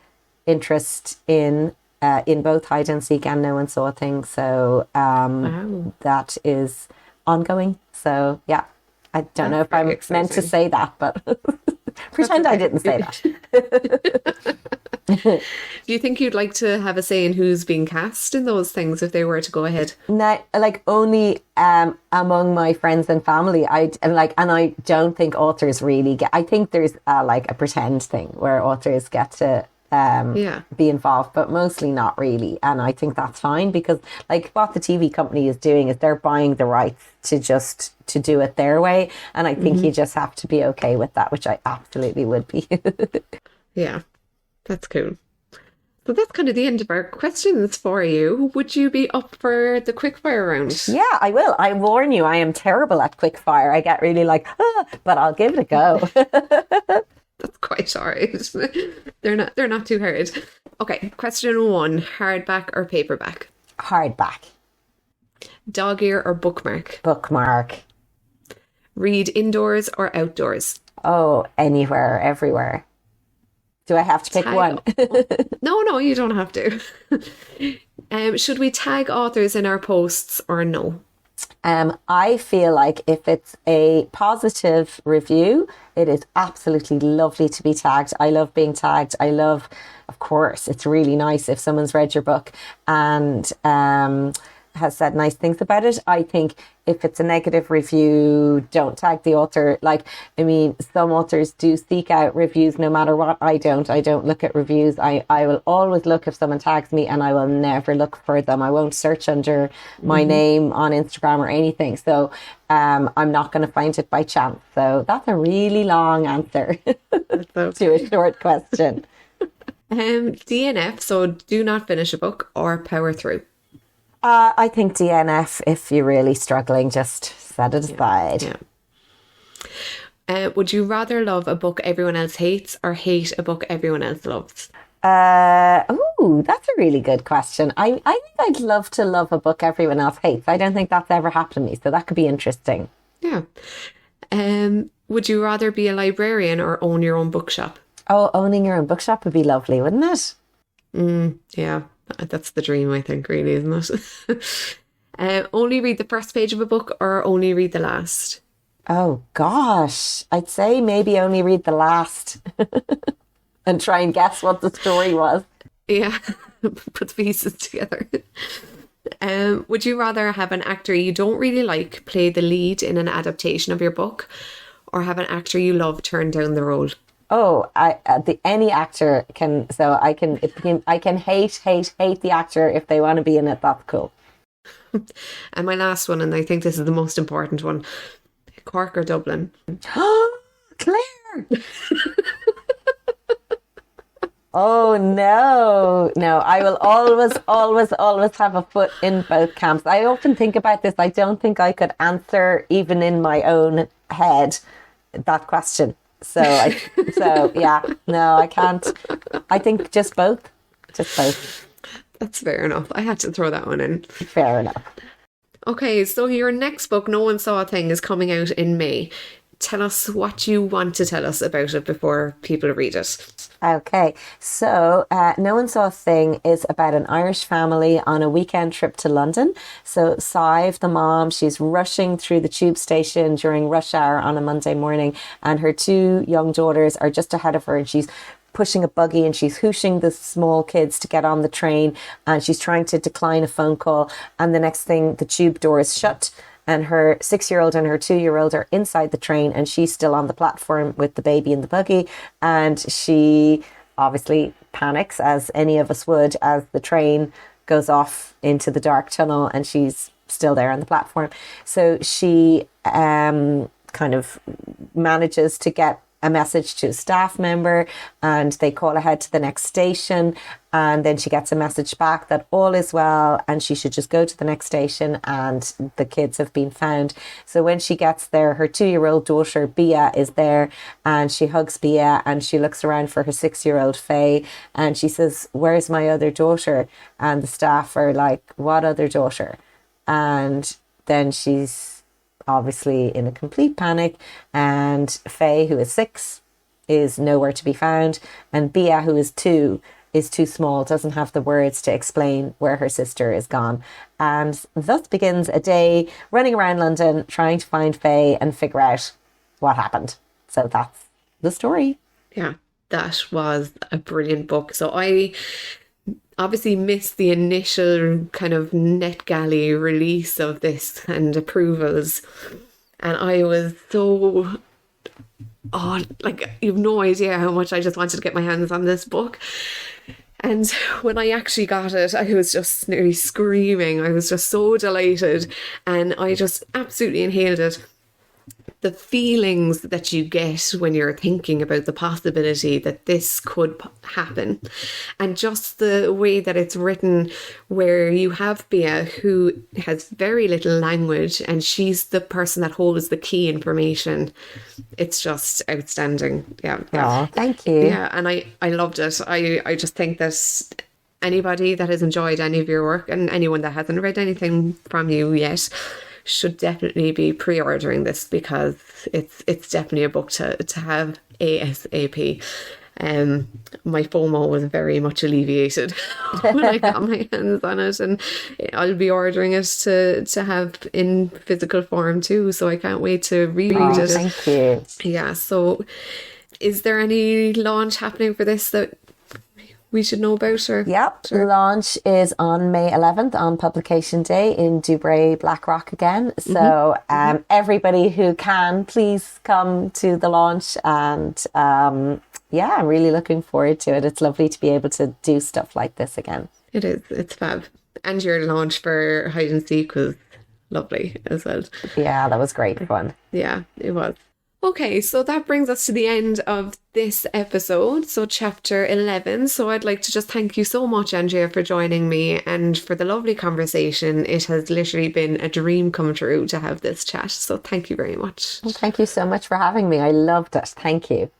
Speaker 3: interest in both Hide and Seek and No One Saw a Thing. So that is ongoing. So yeah, I don't know if I'm meant to say that, but pretend I didn't say that.
Speaker 1: Do you think you'd like to have a say in who's being cast in those things if they were to go ahead?
Speaker 3: No, like only among my friends and family. And I don't think authors really get. I think there's like a pretend thing where authors get to be involved, but mostly not really. And I think that's fine because like what the TV company is doing is they're buying the rights to do it their way. And I think you just have to be okay with that, which I absolutely would be.
Speaker 1: Yeah. That's cool. So that's kind of the end of our questions for you. Would you be up for the quickfire round?
Speaker 3: Yeah, I will. I warn you, I am terrible at quickfire. I get really like, but I'll give it a go.
Speaker 1: That's quite all right. They're not too hard. Okay, question 1, hardback or paperback?
Speaker 3: Hardback.
Speaker 1: Dog ear or bookmark?
Speaker 3: Bookmark.
Speaker 1: Read indoors or outdoors?
Speaker 3: Oh, anywhere, everywhere. Do I have to pick one?
Speaker 1: No, you don't have to. Should we tag authors in our posts or no?
Speaker 3: I feel like if it's a positive review, it is absolutely lovely to be tagged. I love being tagged. Of course, it's really nice if someone's read your book and has said nice things about it. I think if it's a negative review, don't tag the author. Like, I mean, some authors do seek out reviews no matter what. I don't look at reviews. I will always look if someone tags me, and I will never look for them. I won't search under my name on Instagram or anything. So I'm not going to find it by chance. So that's a really long answer to a short question.
Speaker 1: DNF, so do not finish a book, or power through?
Speaker 3: I think DNF, if you're really struggling, just set it aside.
Speaker 1: Yeah. Would you rather love a book everyone else hates, or hate a book everyone else loves?
Speaker 3: That's a really good question. I think I'd love to love a book everyone else hates. I don't think that's ever happened to me, so that could be interesting.
Speaker 1: Yeah. Would you rather be a librarian or own your own bookshop?
Speaker 3: Oh, owning your own bookshop would be lovely, wouldn't it?
Speaker 1: Yeah, that's the dream, I think, really, isn't it? Only read the first page of a book, or only read the last?
Speaker 3: Oh, gosh. I'd say maybe only read the last and try and guess what the story was.
Speaker 1: Yeah, put the pieces together. Would you rather have an actor you don't really like play the lead in an adaptation of your book, or have an actor you love turn down the role?
Speaker 3: Oh, any actor can. So I can hate the actor if they want to be in it. That's cool.
Speaker 1: And my last one, and I think this is the most important one: Cork or Dublin?
Speaker 3: Claire. Oh no! I will always have a foot in both camps. I often think about this. I don't think I could answer, even in my own head, that question. So yeah, no, I can't. I think just both.
Speaker 1: That's fair enough. I had to throw that one in.
Speaker 3: Fair enough.
Speaker 1: Okay, so your next book, No One Saw a Thing, is coming out in May. Tell us what you want to tell us about it before people read it.
Speaker 3: Okay, so No One Saw a Thing is about an Irish family on a weekend trip to London. So Sive, the mom, she's rushing through the tube station during rush hour on a Monday morning, and her two young daughters are just ahead of her, and she's pushing a buggy and she's hooshing the small kids to get on the train, and she's trying to decline a phone call, and the next thing, the tube door is shut, and her 6-year-old and her 2-year-old are inside the train, and she's still on the platform with the baby in the buggy, and she obviously panics, as any of us would, as the train goes off into the dark tunnel and she's still there on the platform. So she kind of manages to get a message to a staff member, and they call ahead to the next station, and then she gets a message back that all is well and she should just go to the next station and the kids have been found. So when she gets there, her 2-year-old daughter Bia is there, and she hugs Bia and she looks around for her 6-year-old Faye, and she says, "Where's my other daughter?" And the staff are like, "What other daughter?" And then she's obviously in a complete panic, and Faye, who is 6, is nowhere to be found, and Bia, who is 2, is too small, doesn't have the words to explain where her sister is gone. And thus begins a day running around London trying to find Faye and figure out what happened. So that's the story.
Speaker 1: Yeah, that was a brilliant book. So I obviously missed the initial kind of NetGalley release of this and approvals, and I was so you've no idea how much I just wanted to get my hands on this book. And when I actually got it, I was just nearly screaming. I was just so delighted, and I just absolutely inhaled it. The feelings that you get when you're thinking about the possibility that this could happen, and just the way that it's written, where you have Bia, who has very little language, and she's the person that holds the key information. It's just outstanding. Yeah.
Speaker 3: Oh, thank you.
Speaker 1: Yeah, and I loved it. I just think that anybody that has enjoyed any of your work, and anyone that hasn't read anything from you yet, should definitely be pre-ordering this, because it's definitely a book to have ASAP. My FOMO was very much alleviated when I got my hands on it, and I'll be ordering it to have in physical form too, so I can't wait to reread it.
Speaker 3: Thank you.
Speaker 1: Yeah, so is there any launch happening for this that we should know about? Or
Speaker 3: Yep, launch is on May 11th on publication day in Dubray, Blackrock again. So everybody who can, please come to the launch. And yeah, I'm really looking forward to it. It's lovely to be able to do stuff like this again.
Speaker 1: It is. It's fab. And your launch for Hide and Seek was lovely as well.
Speaker 3: Yeah, that was great fun.
Speaker 1: Yeah, it was. Okay, so that brings us to the end of this episode, so chapter 11. So I'd like to just thank you so much, Andrea, for joining me and for the lovely conversation. It has literally been a dream come true to have this chat. So thank you very much.
Speaker 3: Well, thank you so much for having me. I loved it. Thank you.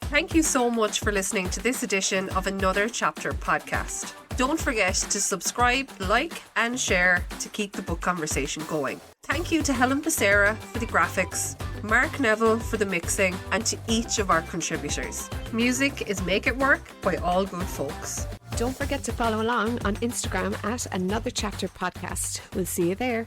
Speaker 2: Thank you so much for listening to this edition of Another Chapter podcast. Don't forget to subscribe, like and share to keep the book conversation going. Thank you to Helen Becerra for the graphics, Mark Neville for the mixing, and to each of our contributors. Music is Make It Work by All Good Folks.
Speaker 1: Don't forget to follow along on Instagram at Another Chapter Podcast. We'll see you there.